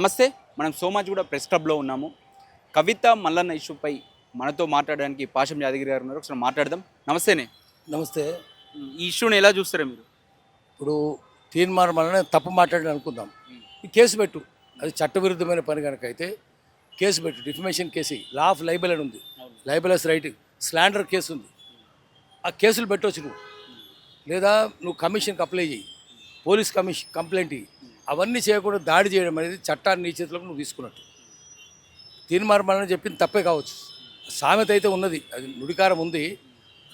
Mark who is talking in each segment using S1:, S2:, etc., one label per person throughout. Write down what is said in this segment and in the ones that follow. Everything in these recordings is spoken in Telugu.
S1: నమస్తే. మనం సోమాజిగూడ ప్రెస్ క్లబ్లో ఉన్నాము. కవిత మల్లన్న ఇష్యూపై మనతో మాట్లాడడానికి పాషం యాదగిరి గారు ఉన్నారు. ఒకసారి మాట్లాడదాం. నమస్తేనే.
S2: నమస్తే.
S1: ఈ ఇష్యూని ఎలా చూస్తారా మీరు?
S2: ఇప్పుడు తీర్మానం వలన తప్పు మాట్లాడి అనుకుందాం, ఈ కేసు పెట్టు. అది చట్టవిరుద్ధమైన పని కనుక అయితే కేసు పెట్టు, defamation case. Law of liable అని ఉంది, లైబలస్ రైట్, స్లాండర్ కేసు ఉంది. ఆ కేసులు పెట్టవచ్చు నువ్వు. లేదా నువ్వు కమిషన్కి అప్లై చేయి, పోలీస్ కమిషన్ కంప్లైంట్ ఇయ్యి. అవన్నీ చేయకుండా దాడి చేయడం అనేది చట్టాన్ని నీ చేతులకు నువ్వు తీసుకున్నట్టు. తీర్మానం చెప్పింది తప్పే కావచ్చు, సామెత అయితే ఉన్నది, అది నుడికారం ఉంది.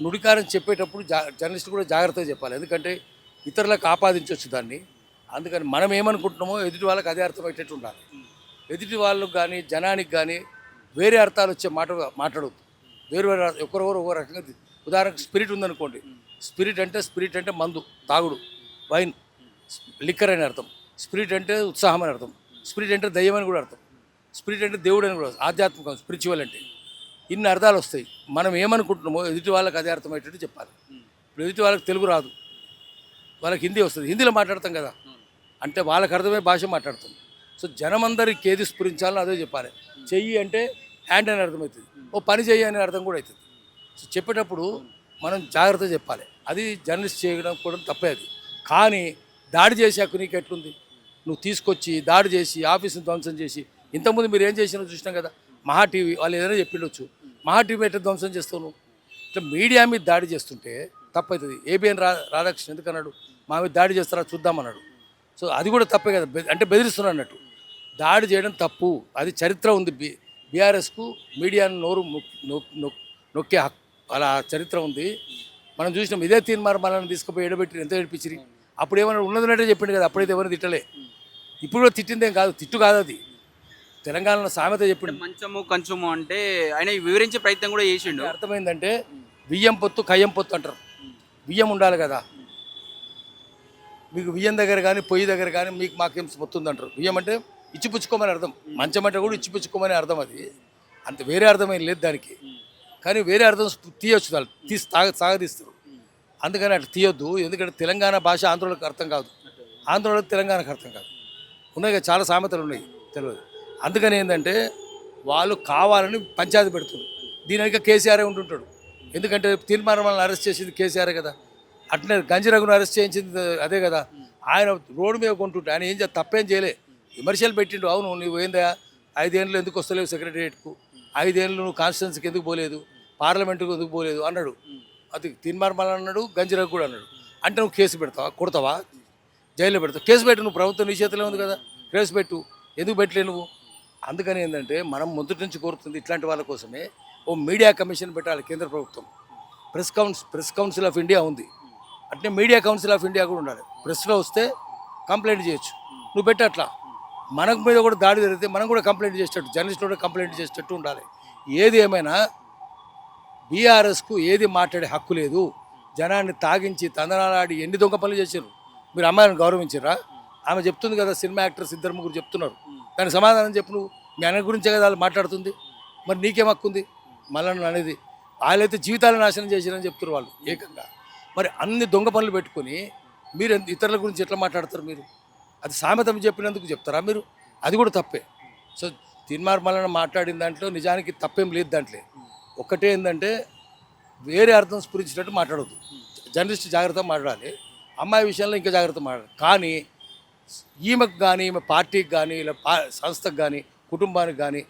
S2: నుడికారం చెప్పేటప్పుడు జర్నలిస్ట్ కూడా జాగ్రత్తగా చెప్పాలి, ఎందుకంటే ఇతరులకు ఆపాదించవచ్చు దాన్ని. అందుకని మనం ఏమనుకుంటున్నామో ఎదుటి వాళ్ళకి అదే అర్థమయ్యేటట్టు ఉండాలి. ఎదుటి వాళ్ళకు కానీ జనానికి కానీ వేరే అర్థాలు వచ్చే మాట్లాడవద్దు. వేరు వేరే ఒకరొకరు ఒక రకంగా. ఉదాహరణకు స్పిరిట్ ఉందనుకోండి, స్పిరిట్ అంటే మందు తాగుడు, వైన్, లిక్కర్ అని అర్థం. స్పిరిట్ అంటే ఉత్సాహం అని అర్థం. స్పిరిట్ అంటే దయ్యం అని కూడా అర్థం. స్పిరిట్ అంటే దేవుడు అని కూడా, ఆధ్యాత్మికం, స్పిరిచువల్ అంటే. ఇన్ని అర్థాలు వస్తాయి. మనం ఏమనుకుంటున్నామో ఎదుటి వాళ్ళకి అదే అర్థమయ్యేటట్టు చెప్పాలి. ఇప్పుడు ఎదుటి వాళ్ళకి తెలుగు రాదు, వాళ్ళకి హిందీ వస్తుంది, హిందీలో మాట్లాడతాం కదా, అంటే వాళ్ళకి అర్థమయ్యే భాష మాట్లాడతాం. సో జనమందరికి ఏది స్ఫురించాలని అదే చెప్పాలి. చెయ్యి అంటే హ్యాండ్ అని అర్థమవుతుంది, ఓ పని చెయ్యి అనే అర్థం కూడా అవుతుంది. సో చెప్పేటప్పుడు మనం జాగ్రత్తగా చెప్పాలి. అది జర్నలిస్ట్ చేయడం కూడా తప్పే. అది కానీ దాడి చేసాక నీకు ఎట్లుంది? నువ్వు తీసుకొచ్చి దాడి చేసి ఆఫీసును ధ్వంసం చేసి, ఇంతకుముందు మీరు ఏం చేసినా చూసినాం కదా, మహా టీవీ వాళ్ళు ఏదైనా చెప్పిండొచ్చు, మహా టీవీ ఎట్లా ధ్వంసం చేస్తావు నువ్వు? ఇట్లా మీడియా మీద దాడి చేస్తుంటే తప్పవుతుంది. ఏబిఎన్ రాధాకృష్ణ ఎందుకన్నాడు, మా మీద దాడి చేస్తారా చూద్దామన్నాడు. సో అది కూడా తప్పే కదా, అంటే బెదిరిస్తున్నా అన్నట్టు. దాడి చేయడం తప్పు. అది చరిత్ర ఉంది. బీఆర్ఎస్కు మీడియాను నోరు నొక్కే అలా చరిత్ర ఉంది. మనం చూసినాం. ఇదే తీర్మానం తీసుకుపోయి ఎడబెట్టి ఎంత ఏడిపించిరి. అప్పుడు ఏమన్నా ఉన్నదన్నట్టే చెప్పిండు కదా, అప్పుడైతే ఎవరిని తిట్టలే. ఇప్పుడు కూడా తిట్టిందేం కాదు, తిట్టు కాదు అది. తెలంగాణలో సామెత చెప్పిండు,
S1: మంచము కంచము అంటే ఆయన వివరించే ప్రయత్నం కూడా చేసిండు.
S2: అర్థమైందంటే బియ్యం పొత్తు కయ్యం పొత్తు అంటారు. బియ్యం ఉండాలి కదా, మీకు బియ్యం దగ్గర కానీ పొయ్యి దగ్గర కానీ మీకు మాకేం పొత్తుంది అంటారు. బియ్యం అంటే ఇచ్చిపుచ్చుకోమని అర్థం, మంచం అంటే కూడా ఇచ్చిపుచ్చుకోమని అర్థం. అది అంత వేరే అర్థమేం లేదు దానికి. కానీ వేరే అర్థం తీయొచ్చు, వాళ్ళు సాగదీస్తారు. అందుకని అట్లా తీయొద్దు. ఎందుకంటే తెలంగాణ భాష ఆంధ్రులకు అర్థం కాదు, ఆంధ్రులకు తెలంగాణకు అర్థం కాదు. ఉన్నాయి కదా, చాలా సామెతలు ఉన్నాయి, తెలియదు. అందుకని ఏంటంటే వాళ్ళు కావాలని పంచాయతీ పెడుతున్నారు. దీని కేసీఆరే ఉంటుంటాడు. ఎందుకంటే తీర్మానం వాళ్ళని అరెస్ట్ చేసింది కేసీఆర్ కదా, అట్లనే గంజిరఘును అరెస్ట్ చేయించింది అదే కదా. ఆయన రోడ్డు మీద కొంటుంటే ఆయన ఏం తప్పేం చేయలే, విమర్శలు పెట్టిండు. అవును, నువ్వు ఏందా 5 ఏళ్ళు ఎందుకు వస్తలేవు సెక్రటరియట్కు, 5 ఏళ్ళు నువ్వు కాన్స్టిట్యున్సీకి ఎందుకు పోలేదు, పార్లమెంటుకు ఎందుకు పోలేదు అన్నాడు. అది తీర్మానం అన్నాడు, గంజిరఘు కూడా అన్నాడు. అంటే నువ్వు కేసు పెడతావా, కొడతావా, జైల్లో పెడతావు? కేసు పెట్టు, నువ్వు ప్రభుత్వం నీ చేతిలో ఉంది కదా, కేసు పెట్టు. ఎందుకు పెట్టలే నువ్వు? అందుకని ఏంటంటే మనం మొదటి నుంచి కోరుతుంది ఇట్లాంటి వాళ్ళ కోసమే ఓ మీడియా కమిషన్ పెట్టాలి కేంద్ర ప్రభుత్వం. ప్రెస్ కౌన్సిల్ ఆఫ్ ఇండియా ఉంది, అంటే మీడియా కౌన్సిల్ ఆఫ్ ఇండియా కూడా ఉండాలి. ప్రెస్లో వస్తే కంప్లైంట్ చేయొచ్చు, నువ్వు పెట్టి అట్లా. మనకు మీద కూడా దాడి జరిగితే మనం కూడా కంప్లైంట్ చేసేటట్టు, జర్నలిస్టులు కూడా కంప్లైంట్ చేసేటట్టు ఉండాలి. ఏది ఏమైనా బీఆర్ఎస్కు ఏది మాట్లాడే హక్కు లేదు. జనాన్ని తాగించి తందనాలాడి ఎన్ని దొంగ పనులు చేశారు. మీరు అమ్మాయిని గౌరవించారా? ఆమె చెప్తుంది కదా, సినిమా యాక్టర్స్ 2-3 చెప్తున్నారు, దానికి సమాధానం చెప్పు నువ్వు. మీ అన్న గురించే కదా వాళ్ళు మాట్లాడుతుంది, మరి నీకేం హక్కు ఉంది మళ్ళీ అనేది? వాళ్ళైతే జీవితాలను నాశనం చేశారని చెప్తున్నారు వాళ్ళు ఏకంగా. మరి అన్ని దొంగ పనులు పెట్టుకొని మీరు ఇతరుల గురించి ఎట్లా మాట్లాడతారు మీరు? అది సామెతం చెప్పినందుకు చెప్తారా మీరు? అది కూడా తప్పే. సో తీర్మానం మాట్లాడిన దాంట్లో నిజానికి తప్పేం లేదు. దాంట్లో ఒక్కటే ఏంటంటే వేరే అర్థం స్ఫురించినట్టు మాట్లాడవద్దు. జర్నలిస్ట్ జాగ్రత్తగా మాట్లాడాలి, అమ్మాయి విషయంలో ఇంకా జాగ్రత్త మాట్లాడాలి. కానీ ఈమెకు కానీ, ఈమె పార్టీకి కానీ, ఇలా సంస్థకు కానీ, కుటుంబానికి కానీ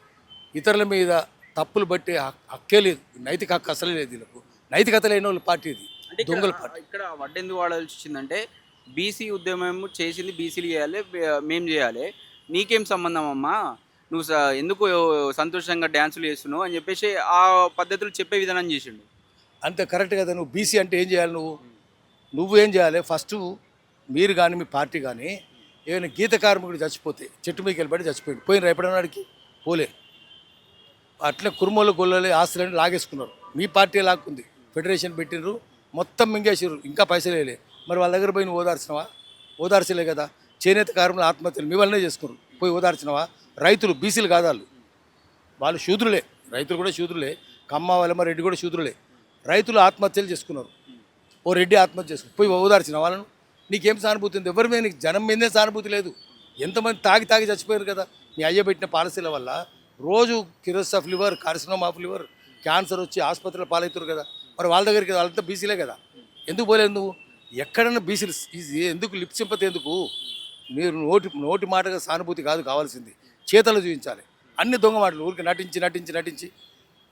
S2: ఇతరుల మీద తప్పులు బట్టి హక్కే లేదు. నైతిక హక్కు అసలే లేదు. వీళ్ళకు నైతికత లేని వాళ్ళు పార్టీ ఇది, దొంగల పార్టీ.
S1: ఇక్కడ వడ్డెందుకు వాడాల్సి వచ్చిందంటే బీసీ ఉద్యమం చేసింది బీసీలు చేయాలి, మేము చేయాలి, నీకేం సంబంధం అమ్మా, నువ్వు ఎందుకు సంతోషంగా డ్యాన్సులు చేస్తున్నావు అని చెప్పేసి ఆ పద్ధతులు చెప్పే విధానం చేసిండు.
S2: అంతే కరెక్ట్ కదా. నువ్వు బీసీ అంటే ఏం చేయాలి? నువ్వేం చేయాలి? ఫస్ట్ మీరు కానీ మీ పార్టీ కానీ ఏమైనా గీత కార్మికుడు చచ్చిపోతే చెట్టు మీకు వెళ్ళబడి చచ్చిపోయింది, పోయిన రేపడనాడికి పోలే. అట్లే కురుమోళ్ళు గొల్లలే ఆస్తులని లాగేసుకున్నారు. మీ పార్టీ లాక్కుంది, ఫెడరేషన్ పెట్టినరు, మొత్తం మింగేసారు, ఇంకా పైసలు వేయలే. మరి వాళ్ళ దగ్గర పోయి నువ్వు ఓదార్చినవా? ఓదార్చలే కదా. చేనేత కార్మికులు ఆత్మహత్యలు మీ వల్లనే చేసుకున్నారు, పోయి ఓదార్చినవా? రైతులు బీసీలు కాదు, వాళ్ళు శూద్రులే, రైతులు కూడా శూద్రులే, కమ్మ వలమ రెడ్డి కూడా శూద్రులే. రైతులు ఆత్మహత్యలు చేసుకున్నారు, ఓ రెడ్డి ఆత్మహత్య చేసుకుని పోయి ఓదార్చిన వాళ్ళను. నీకేం సానుభూతి ఉంది? ఎవరి మీద? నీకు జనం మీదే సానుభూతి లేదు. ఎంతమంది తాగి చచ్చిపోయారు కదా, మీ అయ్య పెట్టిన పాలసీల వల్ల రోజు cirrhosis of liver, carcinoma of liver, cancer వచ్చి ఆసుపత్రిలో పాలవుతారు కదా. మరి వాళ్ళ దగ్గరికి వాళ్ళంతా బీసీలే కదా, ఎందుకు పోలేదు నువ్వు? ఎక్కడన్నా బీసీలు ఎందుకు లిప్ సింపతి ఎందుకు? మీరు నోటి మాటగా సానుభూతి కాదు కావాల్సింది, చేతలు చూపించాలి. అన్ని దొంగ మాటలు ఊరికి నటించి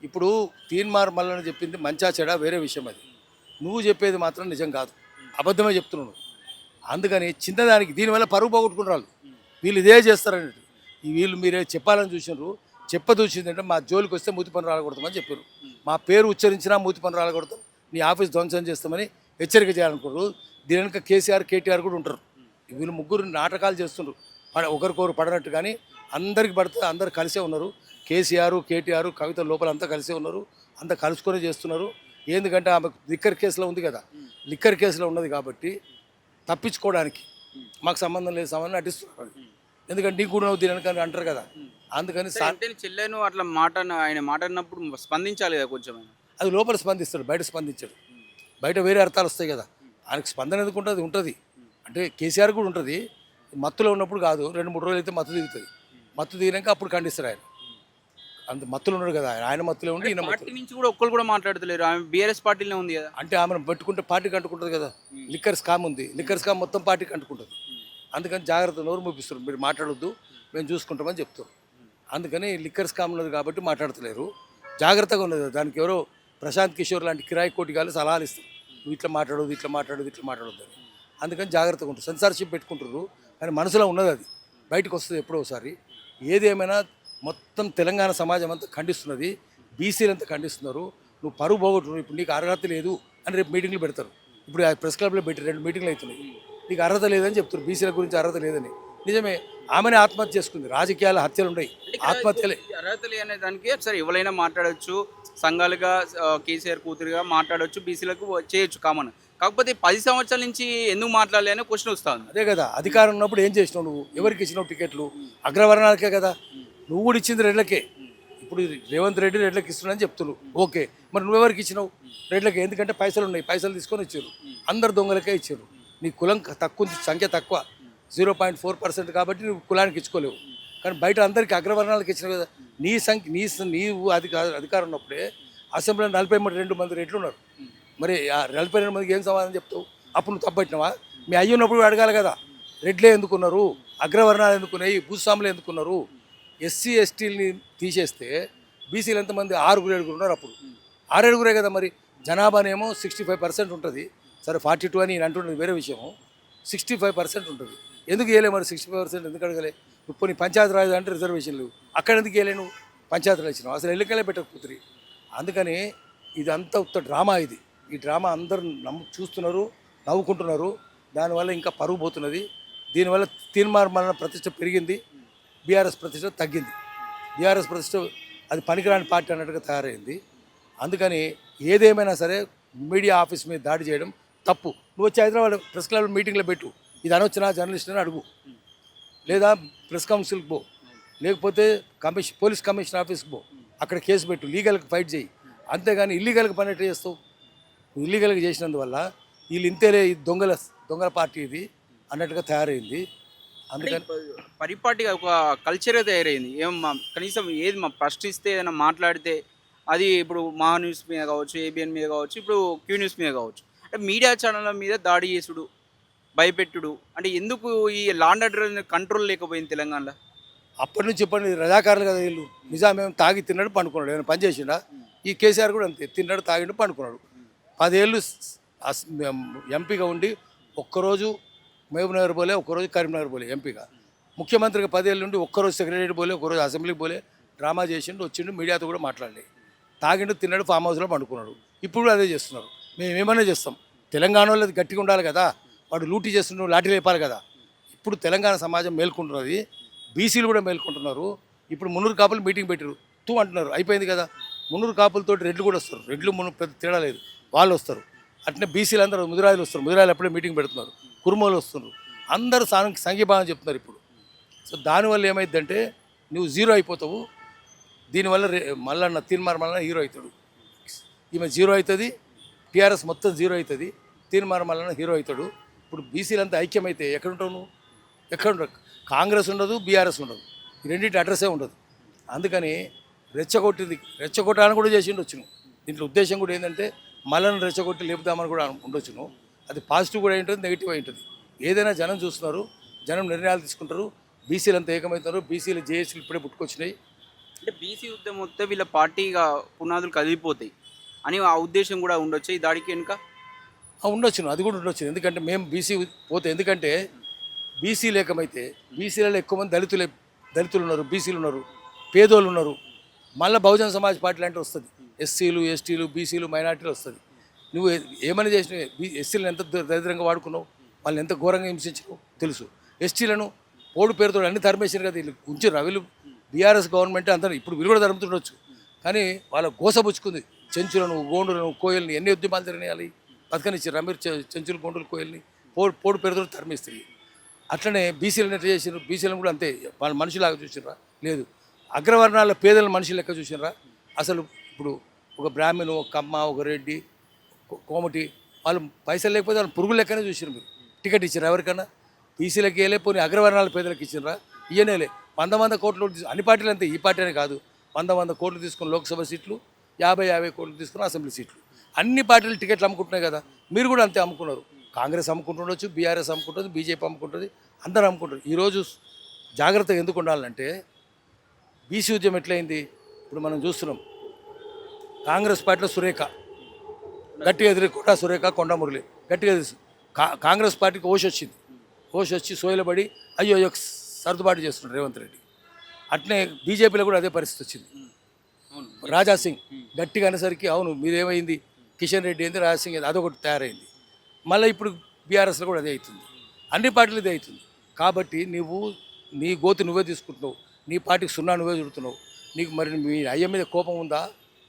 S2: ఇప్పుడు తీన్మార్ మల్లన్న చెప్పింది మంచా చెడా వేరే విషయం, అది నువ్వు చెప్పేది మాత్రం నిజం కాదు, అబద్ధమే చెప్తున్నావు. అందుకని చిన్నదానికి దీనివల్ల పరువు పోగొట్టుకుంటారు వీళ్ళు, ఇదే చేస్తారన్నట్టు. వీళ్ళు మీరే చెప్పాలని చూసినారు, చెప్పదూసిందంటే మా జోలికి వస్తే మూతి పని రాలగొడతామని చెప్పారు. మా పేరు ఉచ్చరించినా మూతి పని రాలగొడతాం, నీ ఆఫీస్ ధ్వంసం చేస్తామని హెచ్చరిక చేయాలనుకోరు. దీని వెనుక కేసీఆర్, కేటీఆర్ కూడా ఉంటారు. వీళ్ళు ముగ్గురు నాటకాలు చేస్తున్నారు, ఒకరికొకరు పడనట్టు. కానీ అందరికి పడితే అందరు కలిసే ఉన్నారు. కేసీఆర్, కేటీఆర్, కవిత లోపల అంతా కలిసే ఉన్నారు, అంతా కలుసుకొని చేస్తున్నారు. ఎందుకంటే ఆమె లిక్కర్ కేసులో ఉంది కదా, లిక్కర్ కేసులో ఉన్నది కాబట్టి తప్పించుకోవడానికి మాకు సంబంధం లేదు సంబంధం నటిస్తున్నారు. ఎందుకంటే నీకు కూడా దీని వెనక అంటారు కదా, అందుకని
S1: చెల్లెను అట్లా ఆయన మాట్లాడినప్పుడు స్పందించాలి కదా కొంచెం.
S2: అది లోపల స్పందిస్తాడు, బయట స్పందించాడు. బయట వేరే అర్థాలు వస్తాయి కదా, ఆయనకు స్పందన ఎందుకు ఉంటుంది. అంటే కేసీఆర్ కూడా ఉంటుంది, మత్తులో ఉన్నప్పుడు కాదు, 2-3 రోజులు అయితే మత్తు దిగుతుంది. మత్తు దిగినాక అప్పుడు ఖండిస్తారు ఆయన. అంత మత్తులు ఉన్నాడు కదా ఆయన మత్తులో ఉండి ఈయన
S1: పార్టీ నుంచి కూడా ఒక్కరు కూడా మాట్లాడతలేరు. ఆమె బీఆర్ఎస్ పార్టీలో ఉంది కదా,
S2: అంటే ఆమెను పట్టుకుంటే పార్టీకి అంటుకుంటుంది కదా. లిక్కర్ స్కామ్ ఉంది, లిక్కర్ స్కామ్ మొత్తం పార్టీకి అంటుకుంటుంది. అందుకని జాగ్రత్త, నోరు మూపిస్తారు, మీరు మాట్లాడొద్దు మేము చూసుకుంటామని చెప్తారు. అందుకని లిక్కర్ స్కామ్ ఉన్నది కాబట్టి మాట్లాడతలేరు, జాగ్రత్తగా ఉన్నది. దానికి ఎవరో ప్రశాంత్ కిషోర్ లాంటి కిరాయి కోటిగాలు సలహాలు ఇస్తారు, నువ్వు ఇట్లా మాట్లాడొద్దు అని. అందుకని జాగ్రత్తగా ఉంటుంది, సెన్సార్షిప్ పెట్టుకుంటారు. కానీ మనసులో ఉన్నది అది బయటకు వస్తుంది ఎప్పుడో ఒకసారి. ఏది ఏమైనా మొత్తం తెలంగాణ సమాజం అంతా ఖండిస్తున్నది, బీసీలు అంతా ఖండిస్తున్నారు. నువ్వు పరువు పోగొట్టున్నావు, ఇప్పుడు నీకు అర్హత లేదు అని రేపు మీటింగ్లు పెడతారు. ఇప్పుడు ప్రెస్ క్లబ్లో పెట్టి 2 మీటింగ్లు అవుతున్నాయి, నీకు అర్హత లేదని చెప్తారు, బీసీల గురించి అర్హత లేదని. నిజమే, ఆమెనే ఆత్మహత్య చేసుకుంది, రాజకీయాల హత్యలు ఉన్నాయి, ఆత్మహత్యలే.
S1: అర్హత లేని దానికి సరే ఎవరైనా మాట్లాడవచ్చు, సంఘాలుగా కేసీఆర్ కూతురుగా మాట్లాడవచ్చు, బీసీలకు చేయొచ్చు కామన్. కాకపోతే 10 సంవత్సరాల నుంచి ఎందుకు మాట్లాడలే అనే క్వశ్చన్ వస్తుంది.
S2: అదే కదా, అధికారం ఉన్నప్పుడు ఏం చేసినావు నువ్వు? ఎవరికి ఇచ్చినావు టికెట్లు? అగ్రవర్ణాలకే కదా, నువ్వు కూడా ఇచ్చింది రెడ్లకే. ఇప్పుడు రేవంత్ రెడ్డి రెడ్లకి ఇస్తున్నాడని చెప్తున్నావు, ఓకే, మరి నువ్వెవరికి ఇచ్చినావు? రెడ్లకి. ఎందుకంటే పైసలు ఉన్నాయి, పైసలు తీసుకొని ఇచ్చారు, అందరు దొంగలకే ఇచ్చారు. నీ కులం తక్కువ, సంఖ్య తక్కువ, 0.4% కాబట్టి నువ్వు కులానికి ఇచ్చుకోలేవు. కానీ బయట అందరికీ అగ్రవర్ణాలకు ఇచ్చినావు కదా. నీ సంఖ్య నీవు అధికారం ఉన్నప్పుడే అసెంబ్లీలో 42 మంది రెడ్లు ఉన్నారు. మరి ఆ 42 మందికి ఏం సమాధానం చెప్తావు? అప్పుడు నువ్వు తప్పట్టినావా? మీ అయ్యి ఉన్నప్పుడు అడగాలి కదా, రెడ్లే ఎందుకున్నారు, అగ్రవర్ణాలు ఎందుకున్నాయి, భూస్వాములు ఎందుకున్నారు? ఎస్సీ ఎస్టీలని తీసేస్తే బీసీలు ఎంతమంది? 6-7 ఉన్నారు. అప్పుడు 6-7 కదా. మరి జనాభానేమో 65% ఉంటుంది. సరే 42 అని నేను అంటున్నది వేరే విషయము, 65% ఉంటుంది. ఎందుకు వేయలే మరి? 65% ఎందుకు అడగలే? ఇప్పుడు నీ పంచాయతీ రాజు అంటే రిజర్వేషన్లు, అక్కడ ఎందుకు వేయలే నువ్వు? పంచాయతీలు ఇచ్చినావు, అసలు ఎన్నికలే పెట్టకపోతుంది. అందుకని ఇదంతా ఉత్త డ్రామా. ఈ డ్రామా అందరూ చూస్తున్నారు, నవ్వుకుంటున్నారు. దానివల్ల ఇంకా పరుగు పోతున్నది. దీనివల్ల తీన్మార్ మల్లన్న ప్రతిష్ట పెరిగింది, బీఆర్ఎస్ ప్రతిష్ట తగ్గింది. బీఆర్ఎస్ ప్రతిష్ట అది పనికిరాని పార్టీ అన్నట్టుగా తయారైంది. అందుకని ఏదేమైనా సరే మీడియా ఆఫీస్ మీద దాడి చేయడం తప్పు. నువ్వు వచ్చి హైదరాబాద్ ప్రెస్ క్లబ్ మీటింగ్లో పెట్టు, ఇది అనొచ్చినా జర్నలిస్ట్ అని అడుగు, లేదా ప్రెస్ కౌన్సిల్కి పో, లేకపోతే పోలీస్ కమిషన్ ఆఫీస్కి పో, అక్కడ కేసు పెట్టు, లీగల్కి ఫైట్ చేయి. అంతేగాని ఇల్లీగల్గా పని ఎట్లా చేస్తావు? ఇల్లీగల్గా చేసినందువల్ల వీళ్ళు ఇంతేలే, ఈ దొంగల పార్టీ ఇది అన్నట్టుగా తయారైంది. అందుకని
S1: పరిపాటిగా ఒక కల్చరే తయారైంది. కనీసం ఏది ప్రశ్నిస్తే ఏదైనా మాట్లాడితే అది ఇప్పుడు మహా న్యూస్ మీద కావచ్చు, ఏబిఎన్ మీద కావచ్చు, ఇప్పుడు క్యూ న్యూస్ మీద కావచ్చు, అంటే మీడియా ఛానళ్ళ మీద దాడి చేసుడు, భయపెట్టుడు, అంటే ఎందుకు ఈ లాండ్ ఆర్డర్ కంట్రోల్ లేకపోయింది తెలంగాణలో?
S2: అప్పటి నుంచి చెప్పండి, రజాకారులు కదా వీళ్ళు. నిజామేమో తాగి తిన్నాడు పండుకున్నాడు, ఏమైనా పని చేసిండా? ఈ కేసీఆర్ కూడా అంతే, తిన్నాడు తాగిండు పండుకున్నాడు. 10 ఏళ్ళు ఎంపీగా ఉండి ఒక్కరోజు మహబూబ్నగర్ పోలే, ఒక్కరోజు కరీంనగర్ పోలే ఎంపీగా. ముఖ్యమంత్రిగా 10 ఏళ్ళు ఉండి ఒక్కరోజు సెక్రటరీ పోలే, ఒక్కరోజు అసెంబ్లీకి పోలే. డ్రామా చేసిండు, వచ్చిండు, మీడియాతో కూడా మాట్లాడలే. తాగిండు తిన్నాడు, ఫామ్ హౌస్లో పండుకున్నాడు. ఇప్పుడు అదే చేస్తున్నారు. మేము ఏమైనా చేస్తాం, తెలంగాణ వాళ్ళది గట్టిగా ఉండాలి కదా. వాడు లూటీ చేస్తున్నాడు, లాఠీ లేపాలి కదా. ఇప్పుడు తెలంగాణ సమాజం మేల్కుంటున్నది, బీసీలు కూడా మేల్కుంటున్నారు. ఇప్పుడు మున్నూరు కాపులు మీటింగ్ పెట్టారు, అంటున్నారు, అయిపోయింది కదా. మున్నూరు కాపులతో రెడ్లు కూడా వస్తారు, రెడ్లు పెద్ద తేడా లేదు, వాళ్ళు వస్తారు. అట్నే బీసీలు అందరూ ముదిరాయిలు వస్తారు, ముదిరాయిలు అప్పుడే మీటింగ్ పెడుతున్నారు, కుర్మోలు వస్తున్నారు, అందరూ సంఘీభావం చెప్తున్నారు ఇప్పుడు. సో దానివల్ల ఏమైందంటే నువ్వు జీరో అయిపోతావు. దీనివల్ల మల్లన్న తీన్మార్ మల్లన్న హీరో అవుతాడు, ఈమె జీరో అవుతుంది, టీఆర్ఎస్ మొత్తం జీరో అవుతుంది, తీన్మార్ మల్లన్న హీరో అవుతాడు. ఇప్పుడు బీసీలంతా ఐక్యమైతే ఎక్కడుంటావు నువ్వు? ఎక్కడ ఉండవు. కాంగ్రెస్ ఉండదు, బీఆర్ఎస్ ఉండదు, ఈ రెండింటి అడ్రస్సే ఉండదు. అందుకని రెచ్చగొట్టాలని కూడా చేసి ఉండొచ్చును. దీంట్లో ఉద్దేశం కూడా ఏంటంటే మళ్ళీ రెచ్చగొట్టి లేపుదామని కూడా ఉండొచ్చును. అది పాజిటివ్ కూడా అయి ఉంటుంది, నెగిటివ్ అయి ఉంటుంది. ఏదైనా జనం చూస్తున్నారు, జనం నిర్ణయాలు తీసుకుంటారు. బీసీలు అంతా ఏకమవుతున్నారు. బీసీలు జేఏసీలు ఇప్పుడే పుట్టుకొచ్చినాయి.
S1: అంటే బీసీ ఉద్యమం వస్తే వీళ్ళ పార్టీగా పునాదులు కదిలిపోతాయి అని ఆ ఉద్దేశం కూడా ఉండొచ్చు ఈ దాడికి వెనుక.
S2: ఉండొచ్చును, అది కూడా ఉండొచ్చు. ఎందుకంటే మేము బీసీ పోతే, ఎందుకంటే బీసీలు ఏకమైతే బీసీలలో ఎక్కువ మంది దళితులు ఉన్నారు, బీసీలు ఉన్నారు, పేదోళ్ళు ఉన్నారు. మళ్ళీ బహుజన సమాజ్ పార్టీ లాంటి వస్తుంది. ఎస్సీలు, ఎస్టీలు, బీసీలు, మైనార్టీలు వస్తుంది. నువ్వు ఏమైనా చేసినావు? ఎస్సీలను ఎంత దరిద్రంగా వాడుకున్నావు, వాళ్ళని ఎంత ఘోరంగా హింసించినావు తెలుసు. ఎస్టీలను పోడు పేరుతో అన్ని తరిమేసారు కదా, వీళ్ళు ఉంచారు. వీళ్ళు బీఆర్ఎస్ గవర్నమెంట్ అందరూ ఇప్పుడు వీళ్ళు కూడా తరుముతుండొచ్చు, కానీ వాళ్ళ గోసబుచ్చుకుంది. చెంచులను, గోండులను, కోయల్ని ఎన్ని ఉద్యమాలు జరిగినాయి బతకనిచ్చారు. అమీర్ చెంచులు, గోండులు, కోయల్ని పోడు పేరుతో తరిమేస్తారు. అట్లనే బీసీలను ఎట్లా చేసారు? బీసీలను కూడా అంతే. వాళ్ళ మనుషులాగా చూసినరా? లేదు. అగ్రవర్ణాల పేదల మనుషులు లెక్క చూసినరా? అసలు ఇప్పుడు ఒక బ్రాహ్మణు, ఒక కమ్మ, ఒక రెడ్డి, కోమటి, వాళ్ళు పైసలు లేకపోతే వాళ్ళు పురుగులు లెక్కనే చూసినారు. మీరు టికెట్ ఇచ్చారు ఎవరికన్నా? బీసీలకి వెళ్ళే పోనీ అగ్రవర్ణాల పేదలకు ఇచ్చినరా? ఇయ్యనేలే. 100 కోట్లు అన్ని పార్టీలు అంతే, ఈ పార్టీ అనే కాదు. 100 కోట్లు తీసుకుని లోక్సభ సీట్లు, 50 కోట్లు తీసుకుని అసెంబ్లీ సీట్లు, అన్ని పార్టీలు టికెట్లు అమ్ముకుంటున్నాయి కదా. మీరు కూడా అంతే అమ్ముకున్నారు. కాంగ్రెస్ అమ్ముకుంటుండొచ్చు, బీఆర్ఎస్ అమ్ముకుంటుంది, బీజేపీ అమ్ముకుంటుంది, అందరూ అమ్ముకుంటారు. ఈరోజు జాగ్రత్తగా ఎందుకు ఉండాలంటే బీసీ ఉద్యమం ఎట్లయింది ఇప్పుడు మనం చూస్తున్నాం. కాంగ్రెస్ పార్టీలో సురేఖ గట్టిగా ఎదుర్కొంటా, సురేఖ, కొండ మురళి గట్టిగా తెలుసు. కాంగ్రెస్ పార్టీకి ఓష్ వచ్చింది. ఓష్ వచ్చి సోయలబడి అయ్యో సర్దుబాటు చేస్తున్నాడు రేవంత్ రెడ్డి. అట్నే బీజేపీలో కూడా అదే పరిస్థితి వచ్చింది. రాజాసింగ్ గట్టిగా అనేసరికి అవును మీరేమైంది, కిషన్ రెడ్డి ఏంది, రాజాసింగ్ ఏంది, అదొకటి తయారైంది. మళ్ళీ ఇప్పుడు బీఆర్ఎస్లో కూడా అదే అవుతుంది, అన్ని పార్టీలు ఇదే అవుతుంది. కాబట్టి నువ్వు నీ గోతి నువ్వే తీసుకుంటున్నావు, నీ పార్టీకి సున్నా నువ్వే చుడుతున్నావు. నీకు మరి మీ అయ్య మీద కోపం ఉందా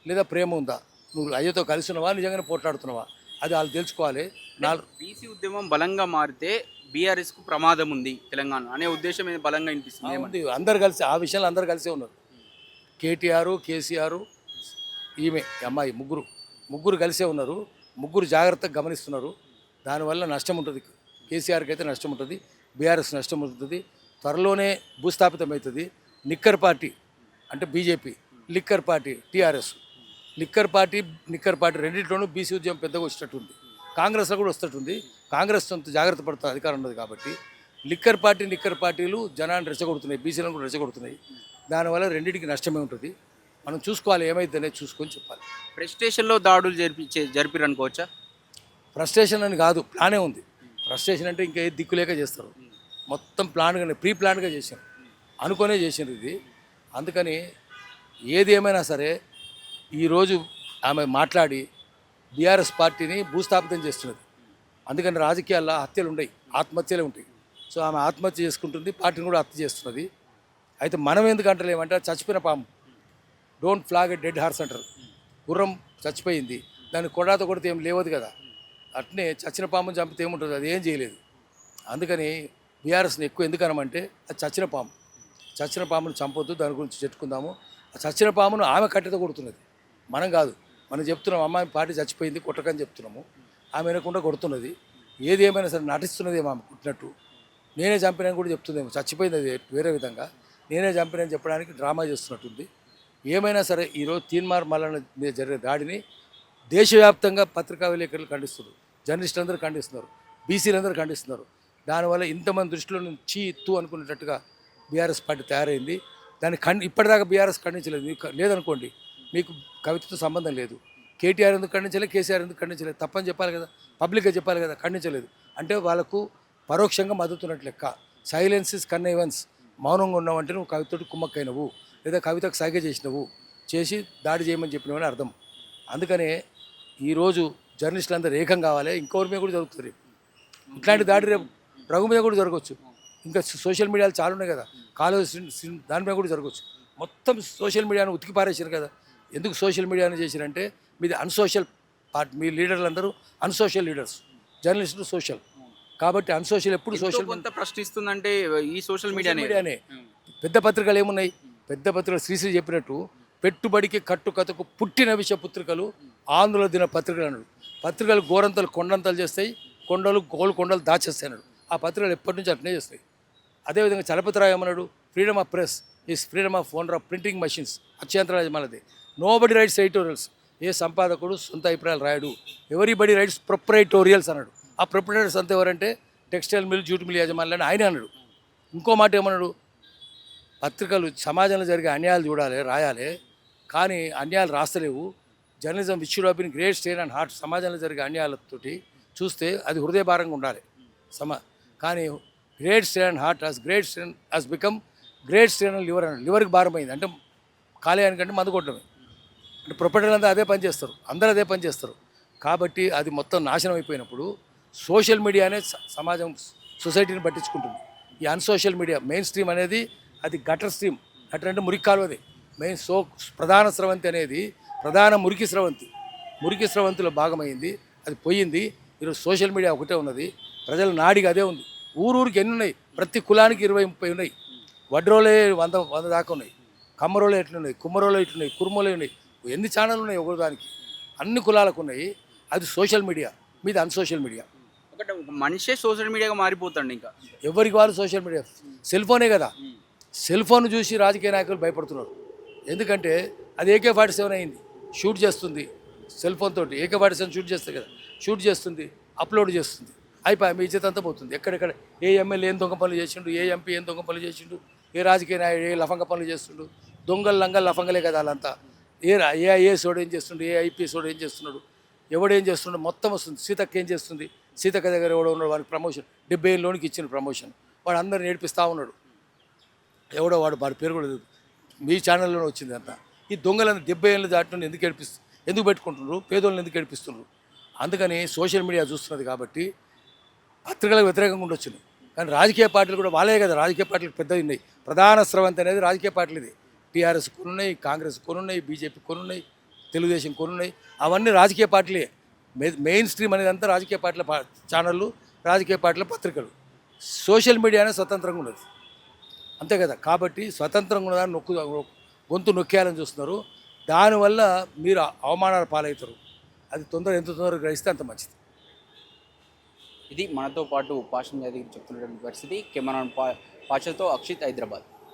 S2: లేదా ప్రేమ ఉందా? నువ్వు అయ్యతో కలిసి ఉన్నావా, నిజంగానే పోట్లాడుతున్నావా? అది వాళ్ళు తెలుసుకోవాలి.
S1: బీసీ ఉద్యమం బలంగా మారితే బీఆర్ఎస్కు ప్రమాదం ఉంది తెలంగాణ అనే ఉద్దేశం బలంగా వినిపిస్తుంది.
S2: అందరు కలిసి ఆ విషయాలు అందరు కలిసే ఉన్నారు. కేటీఆర్, కేసీఆర్, ఈమె అమ్మాయి, ముగ్గురు కలిసే ఉన్నారు. ముగ్గురు జాగ్రత్తగా గమనిస్తున్నారు. దానివల్ల నష్టం ఉంటుంది. కేసీఆర్కి అయితే నష్టం ఉంటుంది, బీఆర్ఎస్ నష్టం ఉంటుంది. త్వరలోనే భూస్థాపితం అవుతుంది. నిక్కర్ పార్టీ అంటే BJP, liquor party TRS. Knicker party రెండింటిలోనూ బీసీ ఉద్యమం పెద్దగా వచ్చేటట్టుంది. కాంగ్రెస్లో కూడా వస్తట్టుంది. కాంగ్రెస్ అంత జాగ్రత్త పడుతుంది, అధికారం ఉండదు కాబట్టి. నిక్కర్ పార్టీలు జనాన్ని రెచ్చగొడుతున్నాయి, బీసీలను కూడా రెచ్చగొడుతున్నాయి. దానివల్ల రెండింటికి నష్టమే ఉంటుంది. మనం చూసుకోవాలి, ఏమైందనేది చూసుకొని చెప్పాలి.
S1: ప్రెస్టేషన్లో దాడులు జరిపిరు అనుకోవచ్చా?
S2: ఫ్రస్ట్రేషన్ అని కాదు, ప్లానే ఉంది. ఫ్రస్ట్రేషన్ అంటే ఇంకా ఏ దిక్కు లేక చేస్తారు. మొత్తం ప్లాన్గానే, ప్రీ ప్లాన్గా చేశారు, అనుకునే చేశారు ఇది. అందుకని ఏది ఏమైనా సరే ఈరోజు ఆమె మాట్లాడి బీఆర్ఎస్ పార్టీని భూస్థాపితం చేస్తున్నది. అందుకని రాజకీయాల్లో హత్యలు ఉండవు, ఆత్మహత్యలే ఉంటాయి. సో ఆమె ఆత్మహత్య చేసుకుంటుంది, పార్టీని కూడా హత్య చేస్తున్నది. అయితే మనం ఎందుకు అంటలేమంటే చచ్చిపోయిన పాము, don't flag a dead horse అంటారు. గుర్రం చచ్చిపోయింది, దాన్ని కొడాతో కొడితే ఏం లేవదు కదా. అట్నే చచ్చిన పాముని చంపితే ఏముంటుంది, అది ఏం చేయలేదు. అందుకని బీఆర్ఎస్ని ఎక్కువ ఎందుకనమంటే అది చచ్చిన పామును చంపొద్దు, దాని గురించి చెప్పుకుందాము. ఆ చచ్చిన పామును ఆమె కట్టెతో కొడుతున్నది, మనం కాదు. మనం చెప్తున్నాం అమ్మాయి పార్టీ చచ్చిపోయింది కొట్టకని చెప్తున్నాము, ఆమె వినకుండా కొడుతున్నది. ఏది ఏమైనా సరే నటిస్తున్నది ఆమె కుట్టినట్టు. నేనే చంపినని కూడా చెప్తుందేమో, చచ్చిపోయింది అది వేరే విధంగా, నేనే చంపినని చెప్పడానికి డ్రామా చేస్తున్నట్టుంది. ఏమైనా సరే ఈరోజు తీన్మార్ మల్లన్న మీద జరిగే దాడిని దేశవ్యాప్తంగా పత్రికా విలేకరులు ఖండిస్తున్నారు, జర్నలిస్టులు అందరూ ఖండిస్తున్నారు, బీసీలందరూ ఖండిస్తున్నారు. దానివల్ల ఇంతమంది దృష్టిలో నుంచి ఇత్తు అనుకునేటట్టుగా బీఆర్ఎస్ పార్టీ తయారైంది. దాన్ని ఇప్పటిదాకా బీఆర్ఎస్ ఖండించలేదు. లేదనుకోండి, మీకు కవితతో సంబంధం లేదు. కేటీఆర్ ఎందుకు ఖండించలేదు, కేసీఆర్ ఎందుకు ఖండించలేదు, తప్పని చెప్పాలి కదా, పబ్లిక్గా చెప్పాలి కదా. ఖండించలేదు అంటే వాళ్ళకు పరోక్షంగా మద్దతున్నట్టు లెక్క. Silence is connivance. మౌనంగా ఉన్నావంటే నువ్వు కవితతో కుమ్మక్కైనవు, లేదా కవితకు సైగ చేసి దాడి చేయమని చెప్పినవని అర్థం. అందుకనే ఈరోజు జర్నలిస్టులు అందరూ ఏకం కావాలి. ఇంకొకరి మీద కూడా జరుగుతుంది రేపు ఇట్లాంటి దాడి, రేపు రఘు మీద కూడా జరగవచ్చు. ఇంకా సోషల్ మీడియాలు చాలా ఉన్నాయి కదా, కాలేజ్ దాని మీద కూడా జరగవచ్చు. మొత్తం సోషల్ మీడియాను ఉతికి పారేసారు కదా. ఎందుకు సోషల్ మీడియాను చేశారంటే మీది అన్సోషల్ పార్టీ, మీ లీడర్లు అందరూ అన్సోషల్ లీడర్స్, జర్నలిస్టులు సోషల్. కాబట్టి అన్సోషల్ ఎప్పుడు సోషల్
S1: కొంత ప్రశ్నిస్తుందంటే ఈ సోషల్ మీడియానే.
S2: పెద్ద పత్రికలు ఏమున్నాయి? పెద్ద పత్రికలు శ్రీశ్రీ చెప్పినట్టు పెట్టుబడికి కట్టుకథకు పుట్టిన విషయ పత్రికలు ఆంధ్రుల దిన పత్రికలు అన్నాడు. పత్రికలు గోరంతలు కొండంతలు చేస్తాయి, కొండలు దాచేస్తాయి అన్నాడు. ఆ పత్రికలు ఎప్పటి నుంచి అట్నే చేస్తాయి. అదేవిధంగా చలపతిరావు ఏమన్నాడు? Freedom of press is freedom of owner of printing machines, అత్యంతరాజ్ మనది. నో బడి రైట్స్ ఎడిటోరియల్స్, ఏ సంపాదకుడు సొంత అభిప్రాయాలు రాయడు. ఎవరీబడి రైట్స్ ప్రొప్రైటోరియల్స్ అన్నాడు. ఆ ప్రొప్రైటర్స్ అంతా ఎవరంటే టెక్స్టైల్ మిల్, జూట్ మిల్ యజమానులని ఆయన అన్నాడు. ఇంకో మాట ఏమన్నాడు, పత్రికలు సమాజంలో జరిగే అన్యాయాలు చూడాలి, రాయాలి, కానీ అన్యాయాలు రాస్తలేవు. Journalism which should have been great stain and heart, సమాజంలో జరిగే అన్యాయాలతోటి చూస్తే అది హృదయభారంగా ఉండాలి కానీ great stain and heart has become great stain and liver అన్నాడు. లివర్కి భారమైంది అంటే కాలేయానికంటే మందు కొట్టడమే. అంటే ప్రొపరేటర్లు అంతా అదే పని చేస్తారు, అందరూ అదే పని చేస్తారు. కాబట్టి అది మొత్తం నాశనం అయిపోయినప్పుడు సోషల్ మీడియానే సమాజం సొసైటీని పట్టించుకుంటుంది. ఈ అన్సోషల్ మీడియా మెయిన్ స్ట్రీమ్ అనేది అది గటర్ స్ట్రీమ్. గటర్ అంటే మురికి కాలువది. మెయిన్ ప్రధాన స్రవంతి అనేది ప్రధాన మురికి స్రవంతిలో భాగమైంది, అది పోయింది. ఈరోజు సోషల్ మీడియా ఒకటే ఉన్నది, ప్రజల నాడికి అదే ఉంది. ఊరూరికి ఎన్ని ఉన్నాయి, ప్రతి కులానికి 20-30 ఉన్నాయి. వడ్రోలే 100 దాకా ఉన్నాయి, కమ్మరోలే ఎట్లున్నాయి, కుమ్మరోలే ఎట్లున్నాయి, కుర్మోలే ఉన్నాయి. ఎన్ని ఛానళ్ళు ఉన్నాయి ఒకరి దానికి, అన్ని కులాలకు ఉన్నాయి. అది సోషల్ మీడియా, మీది అన్సోషల్ మీడియా.
S1: ఒకటే ఒక మనిషే సోషల్ మీడియాగా మారిపోతాడు. ఇంకా
S2: ఎవరికి వాళ్ళు సోషల్ మీడియా, సెల్ ఫోనే కదా. సెల్ ఫోన్ చూసి రాజకీయ నాయకులు భయపడుతున్నారు. ఎందుకంటే అది AK-47 అయింది, షూట్ చేస్తుంది సెల్ ఫోన్ తోటి. AK-47 షూట్ చేస్తుంది కదా, షూట్ చేస్తుంది, అప్లోడ్ చేస్తుంది, అయిపోయి మీ ఇజ్జత్ అంతా పోతుంది. ఎక్కడెక్కడ ఏ ఎమ్మెల్యే ఏం దొంగ పనులు చేసిండు, ఏ ఎంపీ ఏం దొంగ పనులు చేసిండు, ఏ రాజకీయ నాయుడు ఏ లఫంగ పనులు చేస్తుండు, దొంగలు లంగలు లఫంగలే కదా వాళ్ళంతా. ఏ IAS వాడు ఏం చేస్తుండు, ఏ IPS వాడు ఏం చేస్తున్నాడు, ఎవడేం చేస్తున్నాడు మొత్తం వస్తుంది. సీతక్క ఏం చేస్తుంది, సీతక్క దగ్గర ఎవడో ఉన్నాడు, వాడికి ప్రమోషన్ 70 ఏళ్ళలోనికి ఇచ్చిన ప్రమోషన్, వాడు అందరిని నేర్పిస్తూ ఉన్నాడు. ఎవడో వాడి పేరు కూడా లేదు, మీ ఛానల్లోనే వచ్చింది అంతా. ఈ దొంగలను 70 ఏళ్ళు దాటిని ఎందుకు పెట్టుకుంటున్నారు, పేదోళ్ళని ఎందుకు ఏడిపిస్తున్నారు? అందుకని సోషల్ మీడియా చూస్తున్నది కాబట్టి పత్రికలకు వ్యతిరేకంగా ఉండొచ్చును. కానీ రాజకీయ పార్టీలు కూడా వాళ్ళే కదా, రాజకీయ పార్టీలు పెద్దవి ఉన్నాయి. ప్రధాన స్రవంతి అనేది రాజకీయ పార్టీలు. ఇది TRS కొనున్నాయి, కాంగ్రెస్ కొనున్నాయి, BJP కొనున్నాయి, తెలుగుదేశం కొనున్నాయి. అవన్నీ రాజకీయ పార్టీలే. మెయిన్ స్ట్రీమ్ అనేది అంతా రాజకీయ పార్టీల ఛానళ్ళు, రాజకీయ పార్టీల పత్రికలు. సోషల్ మీడియానే స్వతంత్రంగా ఉండదు, అంతే కదా. కాబట్టి స్వతంత్రంగా ఉన్నదాన్ని గొంతు నొక్కేయాలని చూస్తున్నారు. దానివల్ల మీరు అవమానాల పాలవుతారు. అది ఎంత తొందరగా గ్రహిస్తే అంత మంచిది.
S1: ఇది మనతో పాటు పాషం యాదగిరి చెప్తున్నటువంటి పరిస్థితి. కెమెరాన్ పాషతో అక్షిత్, హైదరాబాద్.